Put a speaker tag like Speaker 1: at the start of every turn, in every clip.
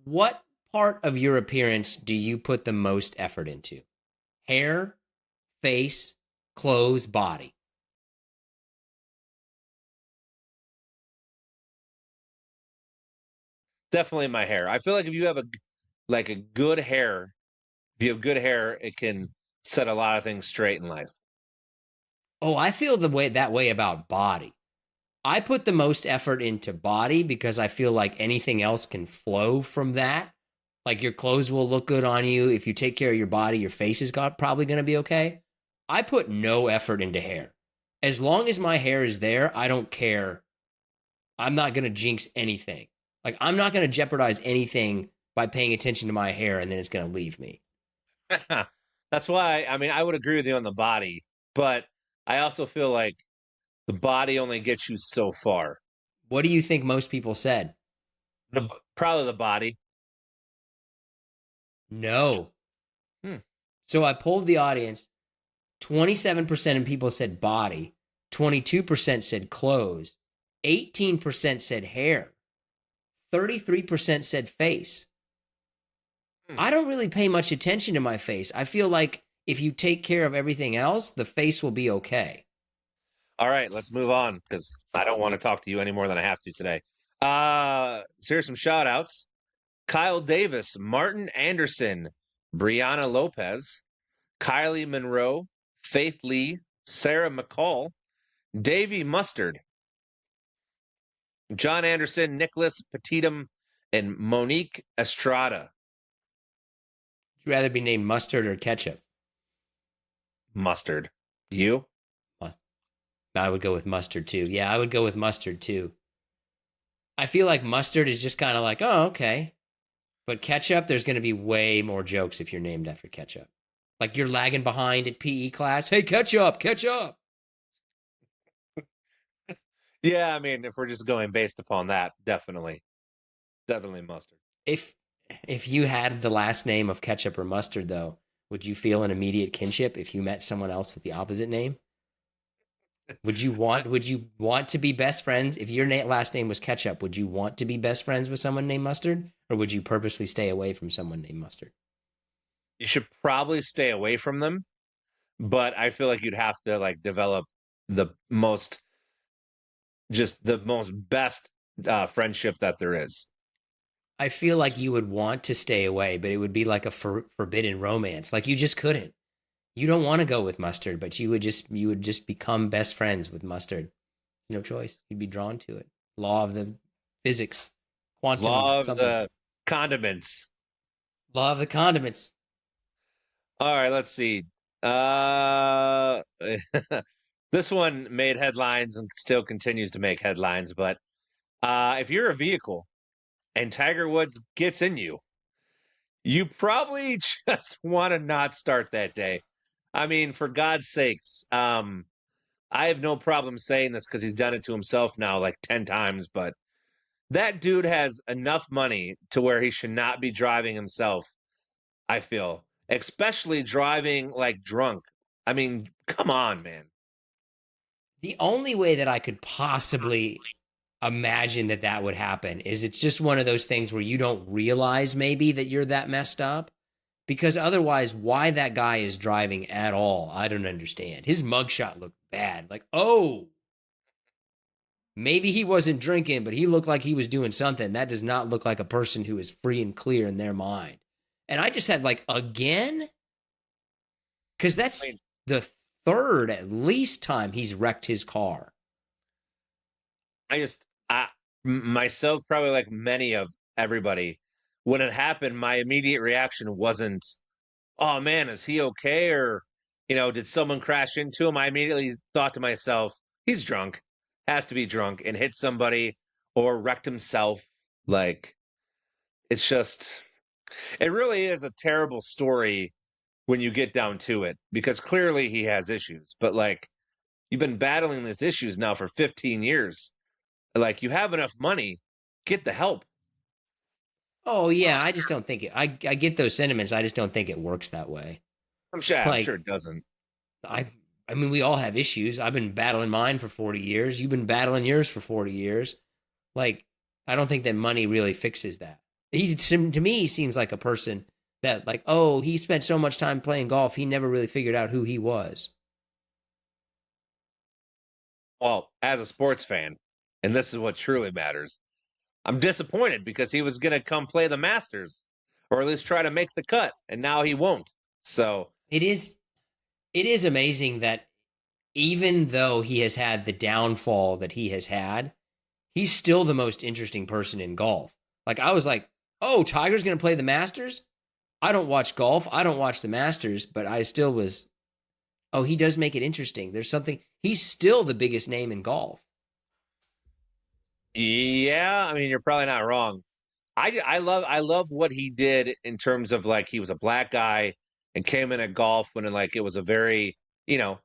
Speaker 1: What part of your appearance do you put the most effort into? Hair, face, clothes, body?
Speaker 2: Definitely my hair. I feel like if you have a good hair, if you have good hair, it can set a lot of things straight in life.
Speaker 1: Oh, I feel that way about body. I put the most effort into body because I feel like anything else can flow from that. Like your clothes will look good on you. If you take care of your body, your face is probably going to be okay. I put no effort into hair. As long as my hair is there, I don't care. I'm not going to jinx anything. Like, I'm not going to jeopardize anything by paying attention to my hair and then it's going to leave me.
Speaker 2: That's why, I mean, I would agree with you on the body, but I also feel like the body only gets you so far.
Speaker 1: What do you think most people said?
Speaker 2: Probably the body.
Speaker 1: No.
Speaker 2: Hmm.
Speaker 1: So I polled the audience. 27% of people said body, 22% said clothes, 18% said hair, 33% said face.
Speaker 2: Hmm.
Speaker 1: I don't really pay much attention to my face. I feel like if you take care of everything else, the face will be okay.
Speaker 2: All right, let's move on because I don't want to talk to you any more than I have to today. So here's some shout outs. Kyle Davis, Martin Anderson, Brianna Lopez, Kylie Monroe, Faith Lee, Sarah McCall, Davy Mustard, John Anderson, Nicholas Petitum, and Monique Estrada.
Speaker 1: Would you rather be named mustard or ketchup?
Speaker 2: Mustard. You?
Speaker 1: I would go with mustard too. Yeah, I would go with mustard too. I feel like mustard is just kind of like, oh, okay. But ketchup, there's going to be way more jokes if you're named after ketchup. Like you're lagging behind at PE class. Hey, ketchup, ketchup.
Speaker 2: Yeah, I mean, if we're just going based upon that, definitely. Definitely mustard.
Speaker 1: If if you had the last name of ketchup or mustard, though, would you feel an immediate kinship if you met someone else with the opposite name? Would you want to be best friends if your last name was ketchup? Would you want to be best friends with someone named mustard, or would you purposely stay away from someone named mustard?
Speaker 2: You should probably stay away from them, but I feel like you'd have to like develop the most just the most best friendship that there is.
Speaker 1: I feel like you would want to stay away, but it would be like a forbidden romance. Like you just couldn't. You don't want to go with mustard, but you would just become best friends with mustard. No choice. You'd be drawn to it. Law of the physics, quantum
Speaker 2: Law of
Speaker 1: something.
Speaker 2: the condiments.
Speaker 1: Law of the condiments.
Speaker 2: All right, let's see. Uh this one made headlines and still continues to make headlines, but if you're a vehicle and Tiger Woods gets in you, you probably just want to not start that day. I mean, for God's sakes, I have no problem saying this because he's done it to himself now like 10 times, but that dude has enough money to where he should not be driving himself, I feel, especially driving like drunk. I mean, come on, man.
Speaker 1: The only way that I could possibly imagine that that would happen is it's just one of those things where you don't realize maybe that you're that messed up because otherwise why that guy is driving at all I don't understand. His mugshot looked bad, like, oh, maybe he wasn't drinking but he looked like he was doing something. That does not look like a person who is free and clear in their mind. And I just had like, again, because
Speaker 2: I
Speaker 1: that's
Speaker 2: mean,
Speaker 1: the third at least time he's wrecked his car.
Speaker 2: I just, myself, probably like many of everybody, when it happened, my immediate reaction wasn't, oh man, is he okay? Or, did someone crash into him? I immediately thought to myself, he's drunk, has to be drunk, and hit somebody or wrecked himself. Like, it's just, it really is a terrible story when you get down to it because clearly he has issues, but like, you've been battling these issues now for 15 years. Like, you have enough money, get the help.
Speaker 1: Oh yeah, I just don't think it. I get those sentiments. I just don't think it works that way.
Speaker 2: I'm sure
Speaker 1: Like
Speaker 2: it doesn't.
Speaker 1: I, I mean, we all have issues. I've been battling mine for 40 years. You've been battling yours for 40 years. Like I don't think that money really fixes that. To me, he seems like a person that, like, oh, he spent so much time playing golf, he never really figured out who he was.
Speaker 2: Well, as a sports fan, and this is what truly matters, I'm disappointed because he was going to come play the Masters or at least try to make the cut, and now he won't. So,
Speaker 1: It is it is amazing that even though he has had the downfall that he has had, he's still the most interesting person in golf. Like I was like, oh, Tiger's going to play the Masters. I don't watch golf. I don't watch the Masters, but I still was. Oh, he does make it interesting. There's something. He's still the biggest name in golf.
Speaker 2: yeah, I mean, you're probably not wrong. I love what he did in terms of like he was a black guy and came in at golf when like it was a very, you know,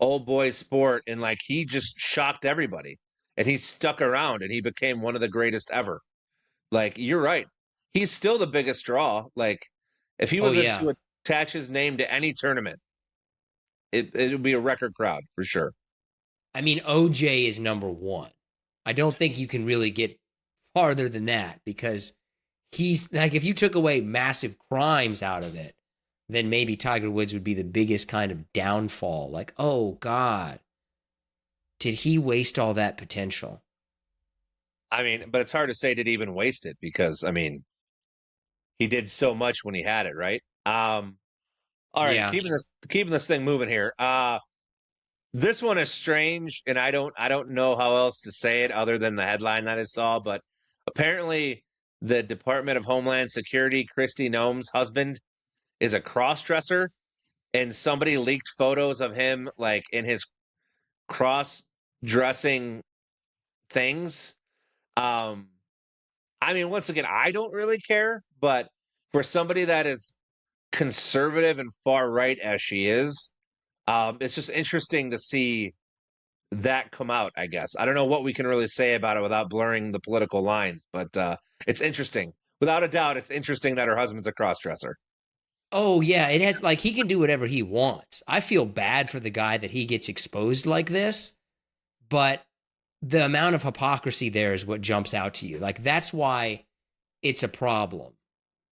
Speaker 2: old boy sport and like he just shocked everybody and he stuck around and he became one of the greatest ever. Like you're right. He's still the biggest draw. Like if he
Speaker 1: Oh
Speaker 2: was
Speaker 1: yeah.
Speaker 2: to attach his name to any tournament, it would be a record crowd for sure.
Speaker 1: I mean, OJ is number one. I don't think you can really get farther than that because he's like, if you took away massive crimes out of it, then maybe Tiger Woods would be the biggest kind of downfall. Like, oh God, did he waste all that potential?
Speaker 2: I mean, but it's hard to say did he even waste it because I mean, he did so much when he had it, right? All right,
Speaker 1: Yeah.
Speaker 2: keeping this thing moving here. This one is strange, and I don't know how else to say it other than the headline that I saw. But apparently, the Department of Homeland Security, Kristi Noem's husband, is a cross-dresser, and somebody leaked photos of him like in his cross-dressing things. Um, I mean, once again, I don't really care, but for somebody that is conservative and far right as she is, it's just interesting to see that come out, I guess. I don't know what we can really say about it without blurring the political lines, but it's interesting. Without a doubt, it's interesting that her husband's a crossdresser.
Speaker 1: Oh yeah, it has like he can do whatever he wants. I feel bad for the guy that he gets exposed like this, but the amount of hypocrisy there is what jumps out to you. Like that's why it's a problem.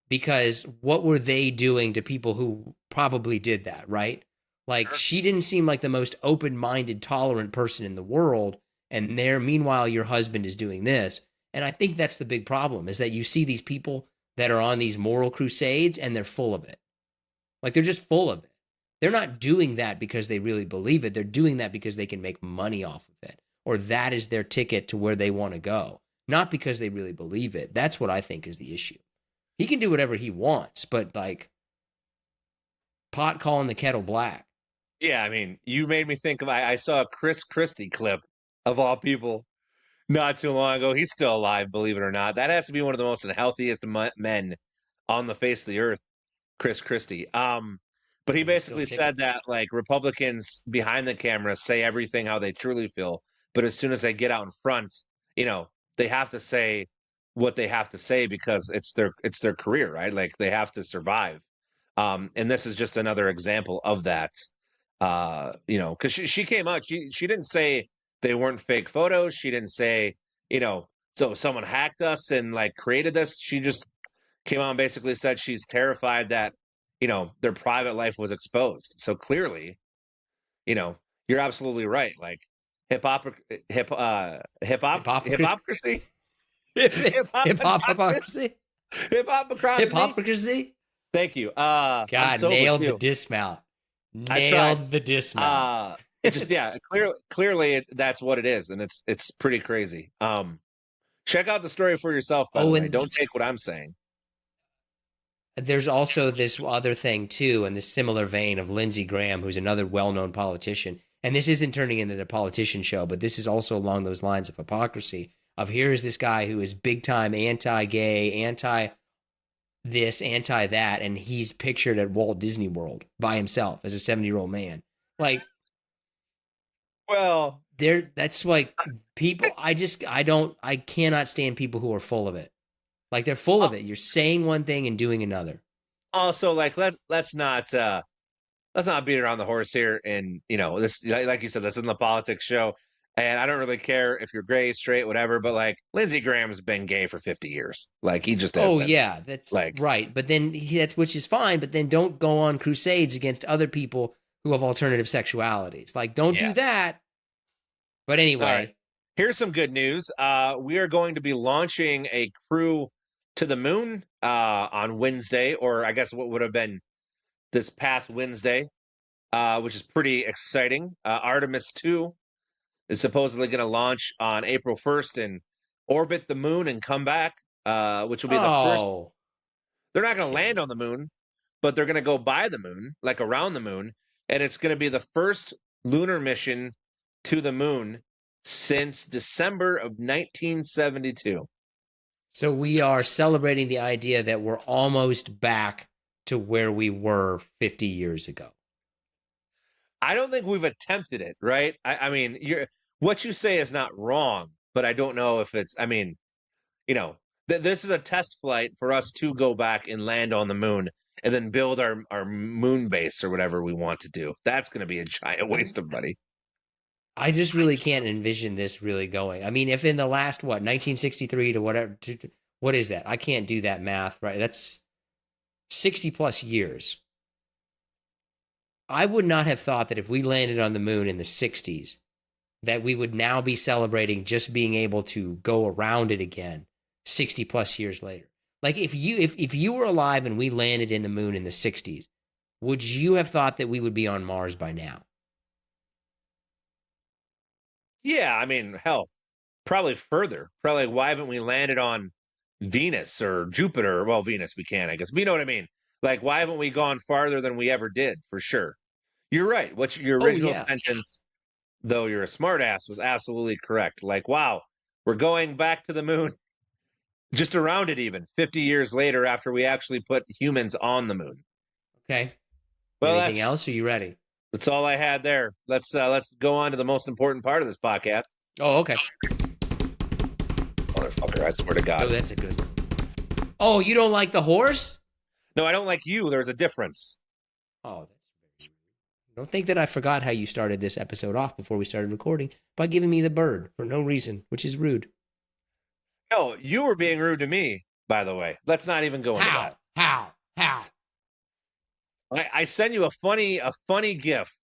Speaker 1: Because what were they doing to people who probably did that, right? Like
Speaker 2: Sure.
Speaker 1: she didn't seem like the most open-minded, tolerant person in the world, and there meanwhile your husband is doing this. And I think that's the big problem is that you see these people that are on these moral crusades and they're full of it. Like they're just full of it. They're not doing that because they really believe it. They're doing that because they can make money off of it, or that is their ticket to where they want to go, not because they really believe it. That's what I think is the issue. He can do whatever he wants, but like pot calling the kettle black.
Speaker 2: Yeah, I mean, you made me think of I saw a Chris Christie clip of all people not too long ago. He's still alive, believe it or not. That has to be one of the most healthiest men on the face of the earth, Chris Christie. But he
Speaker 1: And he's still
Speaker 2: basically
Speaker 1: kicking.
Speaker 2: said that like Republicans behind the camera say everything how they truly feel, but as soon as they get out in front, you know, they have to say what they have to say because it's their career, right? Like they have to survive. And this is just another example of that. Because she came out, she didn't say they weren't fake photos. She didn't say, so someone hacked us and like created this. She just came on basically said she's terrified that their private life was exposed. So clearly, you know you're absolutely right. Like hip hop
Speaker 1: Hypocrisy.
Speaker 2: hypocrisy
Speaker 1: Hip
Speaker 2: hip hop
Speaker 1: hop hypocrisy.
Speaker 2: hip hopocracy.
Speaker 1: Hypocrisy.
Speaker 2: Thank you. I'm
Speaker 1: God,
Speaker 2: so with
Speaker 1: nailed the
Speaker 2: you.
Speaker 1: dismount.
Speaker 2: I tried.
Speaker 1: Nailed the dismount.
Speaker 2: It just yeah, clearly that's what it is, and it's pretty crazy. Check out the story for yourself, by the
Speaker 1: Oh,
Speaker 2: way.
Speaker 1: and
Speaker 2: Don't take what I'm saying.
Speaker 1: there's also this other thing too, in this similar vein of Lindsey Graham, who's another well-known politician. And this isn't turning into the politician show, but this is also along those lines of hypocrisy. Of here's this guy who is big time anti-gay, anti this, anti that, and he's pictured at Walt Disney World by himself as a 70-year-old man. Like
Speaker 2: Well,
Speaker 1: there, that's like people. I cannot stand people who are full of it. Like they're full
Speaker 2: uh,
Speaker 1: of it. You're saying one thing and doing another.
Speaker 2: also like let's not beat around the horse here. And this, like you said, this isn't the politics show. And I don't really care if you're gay, straight, whatever, but like Lindsey Graham's been gay for 50 years. Like he just has
Speaker 1: Oh
Speaker 2: been.
Speaker 1: yeah, that's
Speaker 2: Like,
Speaker 1: right. But then that's which is fine. But then don't go on crusades against other people who have alternative sexualities. Like, don't do
Speaker 2: yeah.
Speaker 1: that. But
Speaker 2: All right.
Speaker 1: anyway,
Speaker 2: Here's some good news. We are going to be launching a crew to the moon on Wednesday, or I guess what would have been this past Wednesday, which is pretty exciting. Artemis 2 is supposedly going to launch on April 1st and orbit the moon and come back, which will be the first.
Speaker 1: oh,
Speaker 2: They're not going to
Speaker 1: kidding.
Speaker 2: land on the moon, but they're going to go by the moon, like around the moon. And it's going to be the first lunar mission to the moon since December of 1972.
Speaker 1: So we are celebrating the idea that we're almost back to where we were 50 years ago.
Speaker 2: I don't think we've attempted it, right? I mean, what you say is not wrong, but I don't know if it's. I mean, this is a test flight for us to go back and land on the moon and then build our moon base or whatever we want to do. That's going to be a giant waste of money.
Speaker 1: I just really can't envision this really going. I mean, if in the last 1963 to whatever, what is that? I can't do that math, right? That's 60 plus years. I would not have thought that if we landed on the moon in the 60s, that we would now be celebrating just being able to go around it again 60 plus years later. Like if you were alive and we landed in the moon in the 60s, would you have thought that we would be on Mars by now?
Speaker 2: Yeah, I mean, hell, probably further. Probably, why haven't we landed on Venus or Jupiter? Well, Venus we can, I guess. But you know what I mean? Like, why haven't we gone farther than we ever did? For sure. You're right. What's your
Speaker 1: Oh
Speaker 2: original
Speaker 1: yeah.
Speaker 2: sentence, though you're a smartass, was absolutely correct. Like, wow, we're going back to the moon, just around it even 50 years later after we actually put humans on the moon.
Speaker 1: Okay.
Speaker 2: Well,
Speaker 1: Anything else? Are you ready?
Speaker 2: that's all I had there. Let's go on to the most important part of this podcast.
Speaker 1: Oh, okay.
Speaker 2: Motherfucker, I swear to God.
Speaker 1: Oh, that's a good one. Oh, you don't like the horse?
Speaker 2: No, I don't like you. There's a difference.
Speaker 1: Oh, that's very rude. Don't think that I forgot how you started this episode off before we started recording by giving me the bird for no reason, which is rude.
Speaker 2: No, you were being rude to me, by the way. Let's not even go into that.
Speaker 1: How?
Speaker 2: I send you a funny GIF,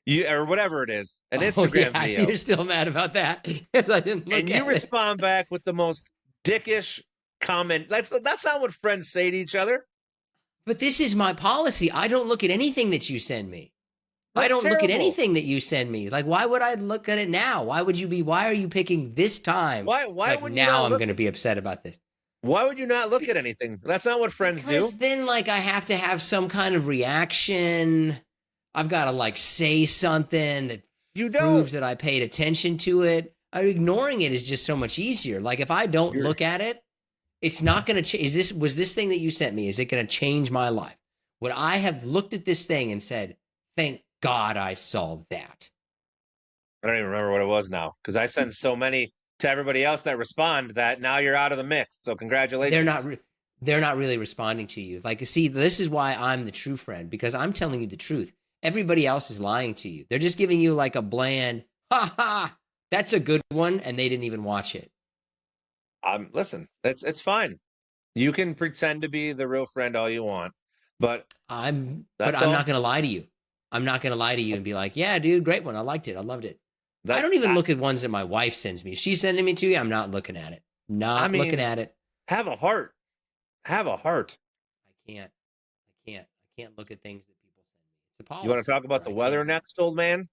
Speaker 2: you or whatever it is, an Instagram
Speaker 1: yeah,
Speaker 2: video.
Speaker 1: You're still mad about that because I didn't look
Speaker 2: And you respond back with the most dickish comment. That's not what friends say to each other.
Speaker 1: But this is my policy. I don't look at anything that you send me.
Speaker 2: That's
Speaker 1: I don't look at
Speaker 2: terrible.
Speaker 1: anything that you send me. Like, why would I look at it now? Why are you picking this time?
Speaker 2: Why
Speaker 1: like,
Speaker 2: would
Speaker 1: now I'm
Speaker 2: look,
Speaker 1: going to be upset about this?
Speaker 2: why would you not look at anything? That's not what friends
Speaker 1: Because
Speaker 2: do.
Speaker 1: then, like, I have to have some kind of reaction. I've got to, like, say something that
Speaker 2: You
Speaker 1: proves
Speaker 2: don't.
Speaker 1: that I paid attention to it. Ignoring it is just so much easier. Like, if I don't look at it, it's not going to change. Was this thing that you sent me, is it going to change my life? Would I have looked at this thing and said, thank God I saw that?
Speaker 2: I don't even remember what it was now because I send so many to everybody else that respond that now you're out of the mix. So congratulations.
Speaker 1: They're not really responding to you. Like, see, this is why I'm the true friend, because I'm telling you the truth. Everybody else is lying to you. They're just giving you like a bland, ha ha, that's a good one, and they didn't even watch it.
Speaker 2: Listen, it's fine. You can pretend to be the real friend all you want, but
Speaker 1: I'm not going to lie to you. I'm not going to lie to you and be like, yeah, dude, great one. I liked it. I loved it. I don't even look at ones that my wife sends me. If she's sending me to you, I'm not looking at it. Looking at it.
Speaker 2: Have a heart. Have a heart.
Speaker 1: I can't look at things that people send me. It's a policy.
Speaker 2: You want to talk about the weather next, old man?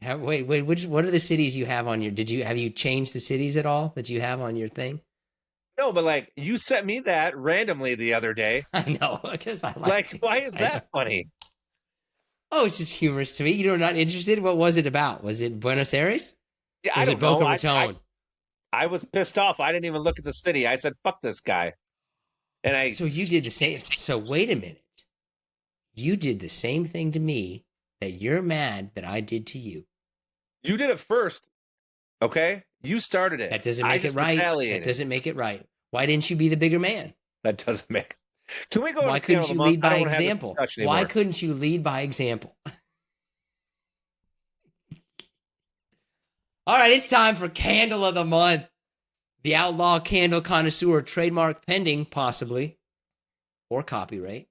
Speaker 1: Wait, what are the cities you have on your, have you changed the cities at all that you have on your thing?
Speaker 2: No, but like you sent me that randomly the other day.
Speaker 1: I know, because I
Speaker 2: like why is that funny?
Speaker 1: Oh, it's just humorous to me. You're not interested? What was it about? Was it Buenos Aires?
Speaker 2: Yeah,
Speaker 1: I don't know. Boca Raton?
Speaker 2: I was pissed off. I didn't even look at the city. I said, fuck this guy. And
Speaker 1: So you did the same. So wait a minute. You did the same thing to me that you're mad that I did to you.
Speaker 2: You did it first. Okay? You started it.
Speaker 1: That doesn't make it right. That doesn't make it right. Why didn't you be the bigger man?
Speaker 2: That doesn't make. Can we go?
Speaker 1: Why couldn't you lead by example? Why couldn't you lead by example? All right, it's time for Candle of the Month. The Outlaw Candle Connoisseur, trademark pending, possibly, or copyright,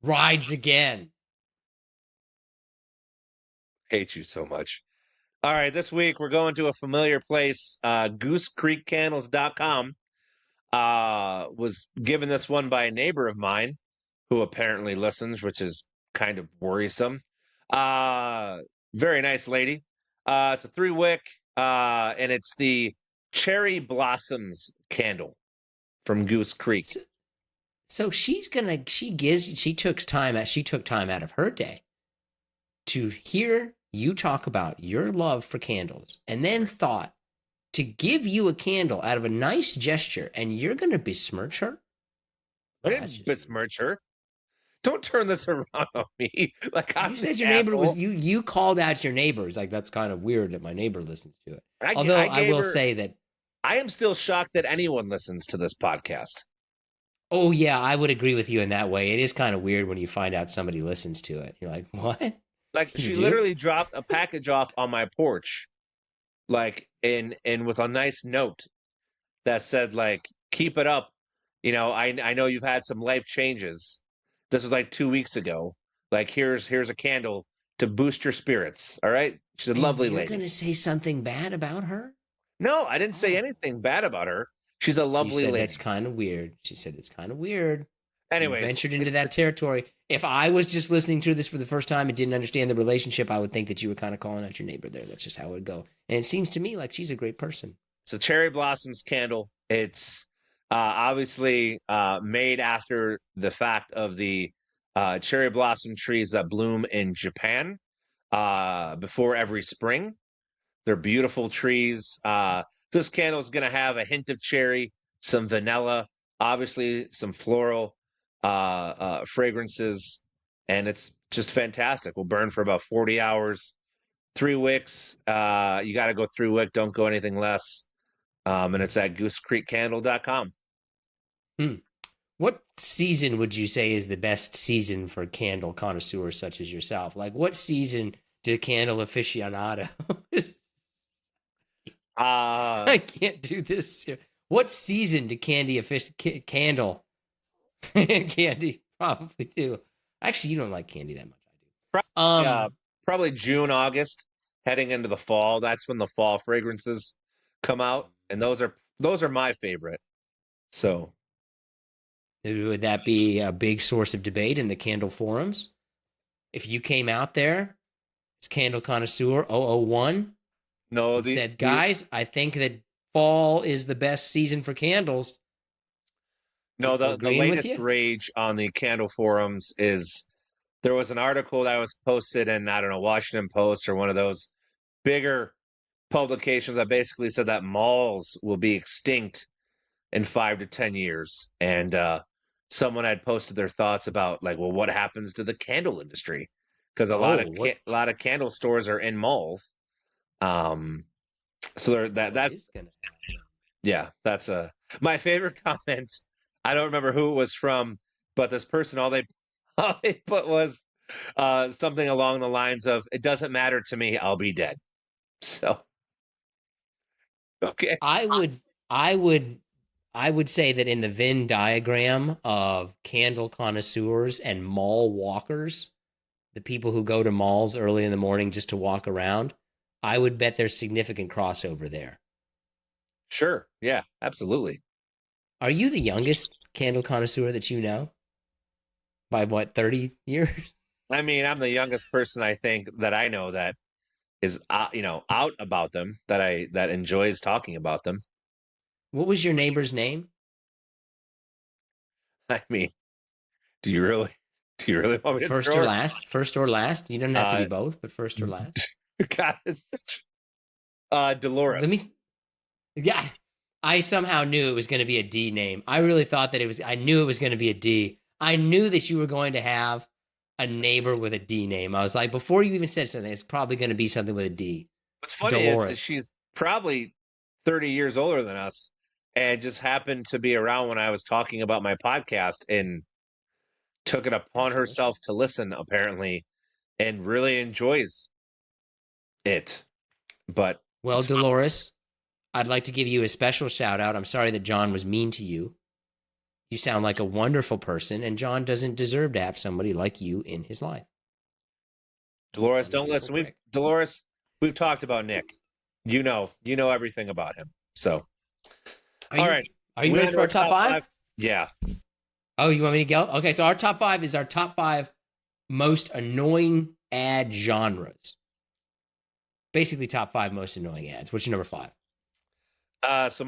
Speaker 1: rides again.
Speaker 2: Hate you so much. All right, this week we're going to a familiar place, goosecreekcandles.com. Was given this one by a neighbor of mine who apparently listens, which is kind of worrisome. Very nice lady. It's a 3-wick, and it's the Cherry Blossoms candle from Goose Creek.
Speaker 1: So she took time out of her day to hear you talk about your love for candles, and then thought to give you a candle out of a nice gesture, and you're going to besmirch her.
Speaker 2: I didn't besmirch her. Don't turn this around on me. Like
Speaker 1: you said your neighbor was you called out your neighbors. Like, that's kind of weird that my neighbor listens to it. Although I will say that
Speaker 2: I am still shocked that anyone listens to this podcast.
Speaker 1: Oh yeah, I would agree with you in that way. It is kind of weird when you find out somebody listens to it. You're like, what?
Speaker 2: Like, she literally dropped a package off on my porch, like in with a nice note that said, like, keep it up. You know, I know you've had some life changes. This was like 2 weeks ago. Like, here's a candle to boost your spirits. All right. She's a lovely lady.
Speaker 1: You're gonna say something bad about her?
Speaker 2: No, I didn't say anything bad about her. She's a lovely lady.
Speaker 1: That's kind of weird. She said it's kind of weird.
Speaker 2: Anyways,
Speaker 1: you ventured into that territory. If I was just listening to this for the first time and didn't understand the relationship, I would think that you were kind of calling out your neighbor there. That's just how it would go. And it seems to me like she's a great person.
Speaker 2: It's a Cherry Blossoms candle. It's obviously made after the fact of the cherry blossom trees that bloom in Japan before every spring. They're beautiful trees. This candle is going to have a hint of cherry, some vanilla, obviously some floral fragrances, and it's just fantastic. Will burn for about 40 hours. 3 wicks. You got to go 3 wick. Don't go anything less. And it's at goosecreekcandle.com.
Speaker 1: What season would you say is the best season for candle connoisseurs such as yourself? Like, what season do candle aficionados? I can't do this here. What season do candle candy probably do? Actually, you don't like candy that much. I do.
Speaker 2: Probably June, August, heading into the fall. That's when the fall fragrances come out, and those are my favorite. So,
Speaker 1: would that be a big source of debate in the candle forums? If you came out there as Candle Connoisseur 001, said, guys, I think that fall is the best season for candles.
Speaker 2: No, the latest rage on the candle forums is there was an article that was posted in, I don't know, Washington Post or one of those bigger publications that basically said that malls will be extinct in 5 to 10 years. And someone had posted their thoughts about, like, well, what happens to the candle industry? Because a lot of candle stores are in malls. So that's that's my favorite comment. I don't remember who it was from, but this person, all they put was something along the lines of, "It doesn't matter to me. I'll be dead." So, okay.
Speaker 1: I would say that in the Venn diagram of candle connoisseurs and mall walkers, the people who go to malls early in the morning just to walk around, I would bet there's significant crossover there.
Speaker 2: Sure. Yeah, absolutely.
Speaker 1: Are you the youngest candle connoisseur that you know? By what, 30 years?
Speaker 2: I mean, I'm the youngest person I think that I know that is out about them, that enjoys talking about them.
Speaker 1: What was your neighbor's name?
Speaker 2: I mean, do you really want me to
Speaker 1: first or last? First or last? You don't have to be both, but first or last.
Speaker 2: God, Dolores.
Speaker 1: Yeah, I somehow knew it was going to be a D name. I really thought that I knew it was going to be a D. I knew that you were going to have a neighbor with a D name. I was like, before you even said something, it's probably going to be something with a D.
Speaker 2: What's funny is she's probably 30 years older than us and just happened to be around when I was talking about my podcast and took it upon herself to listen, apparently, and really enjoys it. But
Speaker 1: Well,
Speaker 2: It's fine.
Speaker 1: Dolores, I'd like to give you a special shout out. I'm sorry that John was mean to you. You sound like a wonderful person, and John doesn't deserve to have somebody like you in his life.
Speaker 2: Dolores,
Speaker 1: Dumb
Speaker 2: don't
Speaker 1: evil
Speaker 2: listen.
Speaker 1: prick.
Speaker 2: We've talked about Nick. You know everything about him. So,
Speaker 1: Are
Speaker 2: all
Speaker 1: you
Speaker 2: right,
Speaker 1: are you
Speaker 2: we
Speaker 1: ready
Speaker 2: on to
Speaker 1: for our
Speaker 2: our
Speaker 1: top
Speaker 2: top
Speaker 1: five?
Speaker 2: five. Yeah,
Speaker 1: Oh, you want me to go? Okay, so our top five is our top five most annoying ad genres. Basically, top five most annoying ads. What's your number five?
Speaker 2: so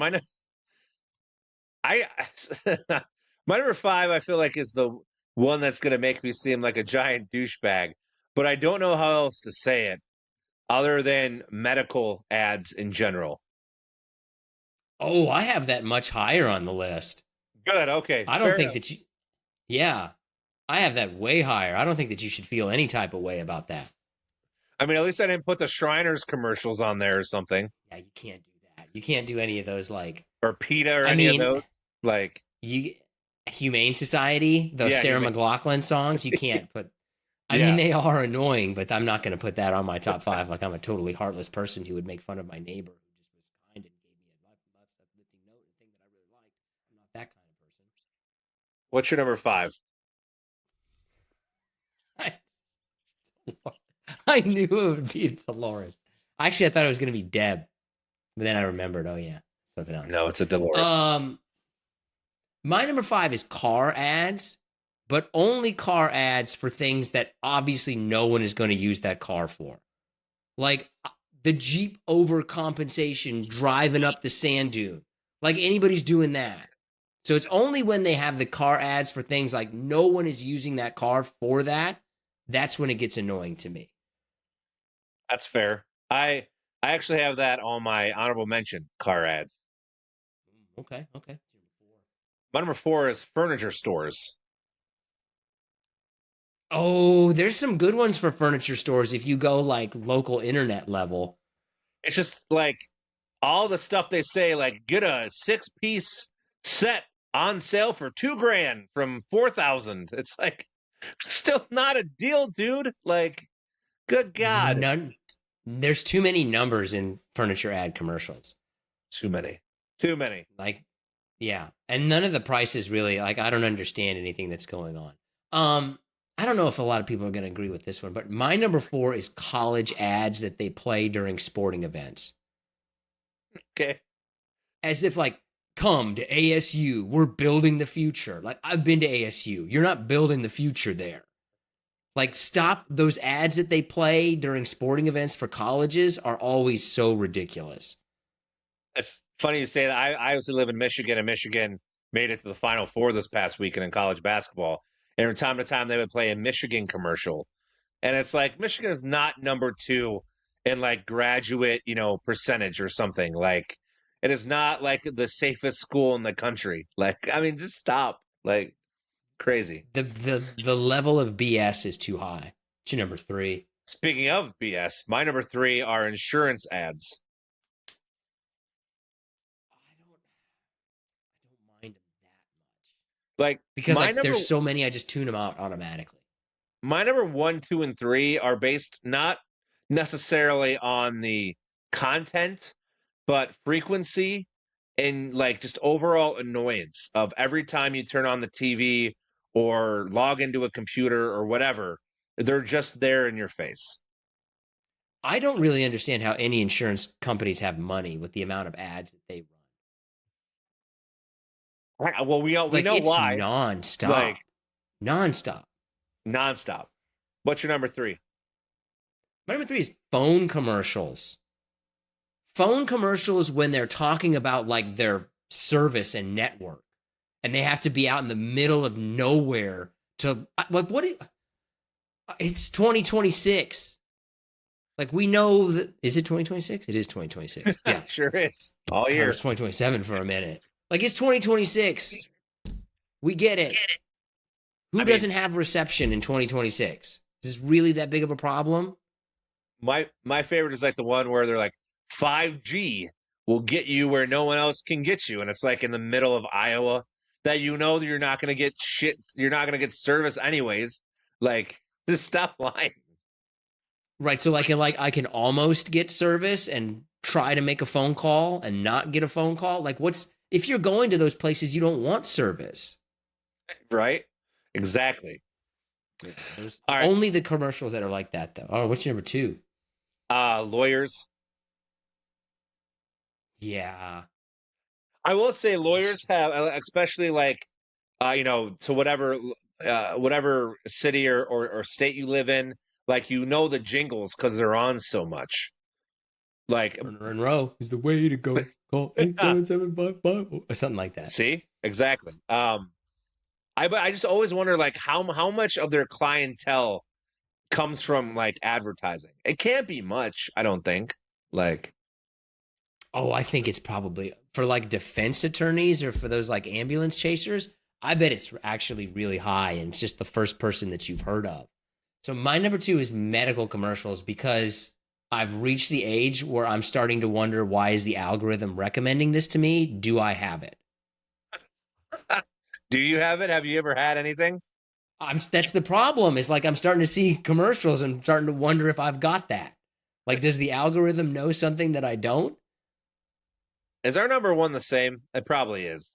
Speaker 2: I my number five, I feel like is the one that's going to make me seem like a giant douchebag, but I don't know how else to say it other than medical ads in general.
Speaker 1: Oh, I have that much higher on the list.
Speaker 2: Good. Okay.
Speaker 1: I don't
Speaker 2: Fair
Speaker 1: think
Speaker 2: enough.
Speaker 1: that you, yeah, I have that way higher. I don't think that you should feel any type of way about that.
Speaker 2: I mean, at least I didn't put the Shriners commercials on there or something,
Speaker 1: Yeah, you can't do that. You can't do any of those. Like,
Speaker 2: or PETA or
Speaker 1: I
Speaker 2: any of
Speaker 1: mean,
Speaker 2: those. Like,
Speaker 1: you, Humane Society, those
Speaker 2: yeah,
Speaker 1: Sarah McLachlan songs, you can't put. I mean,
Speaker 2: yeah.
Speaker 1: they are annoying, but I'm not going to put that on my top five. Like, I'm a totally heartless person who would make fun of my neighbor who just was kind and gave me a uplifting note and thing that I really liked. I'm not that kind
Speaker 2: What's your number five?
Speaker 1: of person. I knew it would be Dolores. Actually, I thought it was going to be Deb, but then I remembered. Oh yeah, something else.
Speaker 2: No, it's a Dolores.
Speaker 1: My number five is car ads, but only car ads for things that obviously no one is going to use that car for. Like the Jeep overcompensation driving up the sand dune. Like anybody's doing that. So it's only when they have the car ads for things like no one is using that car for that. That's when it gets annoying to me.
Speaker 2: That's fair. I actually have that on my honorable mention car ads.
Speaker 1: Okay, okay.
Speaker 2: My number four is furniture stores.
Speaker 1: Oh, there's some good ones for furniture stores if you go like local internet level.
Speaker 2: It's just like all the stuff they say, like get a 6-piece set on sale for $2,000 from 4,000. It's like still not a deal, dude. Like, good God.
Speaker 1: None. There's too many numbers in furniture ad commercials.
Speaker 2: Too many. Too many.
Speaker 1: Like, yeah, and none of the prices really. Like, I don't understand anything that's going on. I don't know if a lot of people are going to agree with this one, but my number four is college ads that they play during sporting events,
Speaker 2: Okay.
Speaker 1: as if like, come to ASU, we're building the future. Like, I've been to ASU, you're not building the future there. Like, stop those ads that they play during sporting events for colleges are always so ridiculous.
Speaker 2: It's funny you say that. I used to live in Michigan, and Michigan made it to the Final Four this past weekend in college basketball. And from time to time, they would play a Michigan commercial. And it's like, Michigan is not number two in like graduate, percentage or something. Like, it is not like the safest school in the country. Like, I mean, just stop. Like, crazy.
Speaker 1: The level of BS is too high. To number three.
Speaker 2: Speaking of BS, my number three are insurance ads.
Speaker 1: I don't mind them that much
Speaker 2: Like,
Speaker 1: because like there's so many, I just tune them out automatically.
Speaker 2: my number one, two, and three are based not necessarily on the content, but frequency and like just overall annoyance of every time you turn on the TV or log into a computer or whatever, they're just there in your face.
Speaker 1: I don't really understand how any insurance companies have money with the amount of ads that they
Speaker 2: Right. Well, we
Speaker 1: run. Like
Speaker 2: know
Speaker 1: it's
Speaker 2: why.
Speaker 1: nonstop,
Speaker 2: Like
Speaker 1: nonstop.
Speaker 2: nonstop. What's your number three?
Speaker 1: My number three is phone commercials. Phone commercials when they're talking about like their service and network, and they have to be out in the middle of nowhere to like what? It's 2026. Like we know that is it 2026? It is 2026. Yeah,
Speaker 2: Sure is. All
Speaker 1: it
Speaker 2: year.
Speaker 1: was 2027 for a minute. Like it's 2026. We get it. Who doesn't have reception in 2026? Is this really that big of a problem?
Speaker 2: My favorite is like the one where they're like 5G will get you where no one else can get you, and it's like in the middle of Iowa that that you're not gonna get shit, you're not gonna get service anyways. Like, just stop lying.
Speaker 1: Right. So like I can almost get service and try to make a phone call and not get a phone call? Like, what's if you're going to those places, you don't want service.
Speaker 2: Right? Exactly.
Speaker 1: Yeah, those
Speaker 2: All right.
Speaker 1: only the commercials that are like that, though. Oh, what's your number two?
Speaker 2: Lawyers.
Speaker 1: Yeah,
Speaker 2: I will say
Speaker 1: those.
Speaker 2: lawyers have, especially like, to whatever city or state you live in, like, the jingles because they're on so much. Like,
Speaker 1: Turner and Row is the way to go. Call eight
Speaker 2: yeah,
Speaker 1: seven seven five five or something like that.
Speaker 2: see, exactly. I just always wonder like how much of their clientele comes from like advertising. It can't be much, I don't think. Like,
Speaker 1: Oh, I think it's probably for like defense attorneys or for those like ambulance chasers. I bet it's actually really high, and it's just the first person that you've heard of. So my number two is medical commercials because I've reached the age where I'm starting to wonder why is the algorithm recommending this to me? Do I have it?
Speaker 2: do you have it? Have you ever had anything?
Speaker 1: That's the problem. Is like I'm starting to see commercials and starting to wonder if I've got that. Like, does the algorithm know something that I don't?
Speaker 2: Is our number one the same? It probably is.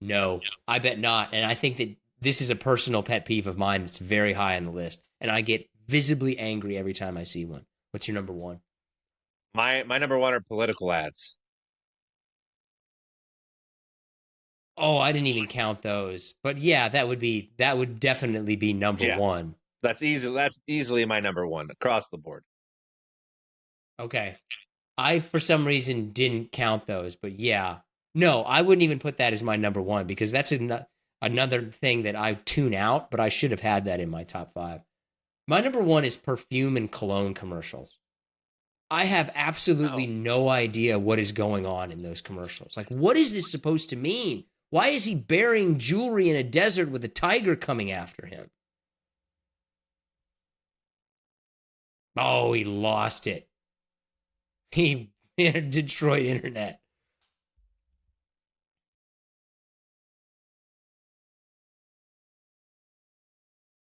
Speaker 1: No, I bet not. And I think that this is a personal pet peeve of mine that's very high on the list. And I get visibly angry every time I see one. What's your number one?
Speaker 2: My number one are political ads.
Speaker 1: Oh, I didn't even count those. But yeah, that would definitely be number
Speaker 2: Yeah,
Speaker 1: one.
Speaker 2: that's easy. That's easily my number one across the board.
Speaker 1: Okay. I for some reason didn't count those, but yeah. No, I wouldn't even put that as my number one because that's another thing that I tune out, but I should have had that in my top five. My number one is perfume and cologne commercials. I have absolutely
Speaker 2: Oh,
Speaker 1: no idea what is going on in those commercials. Like, what is this supposed to mean? Why is he burying jewelry in a desert with a tiger coming after him? Oh, he lost it. He Detroit internet.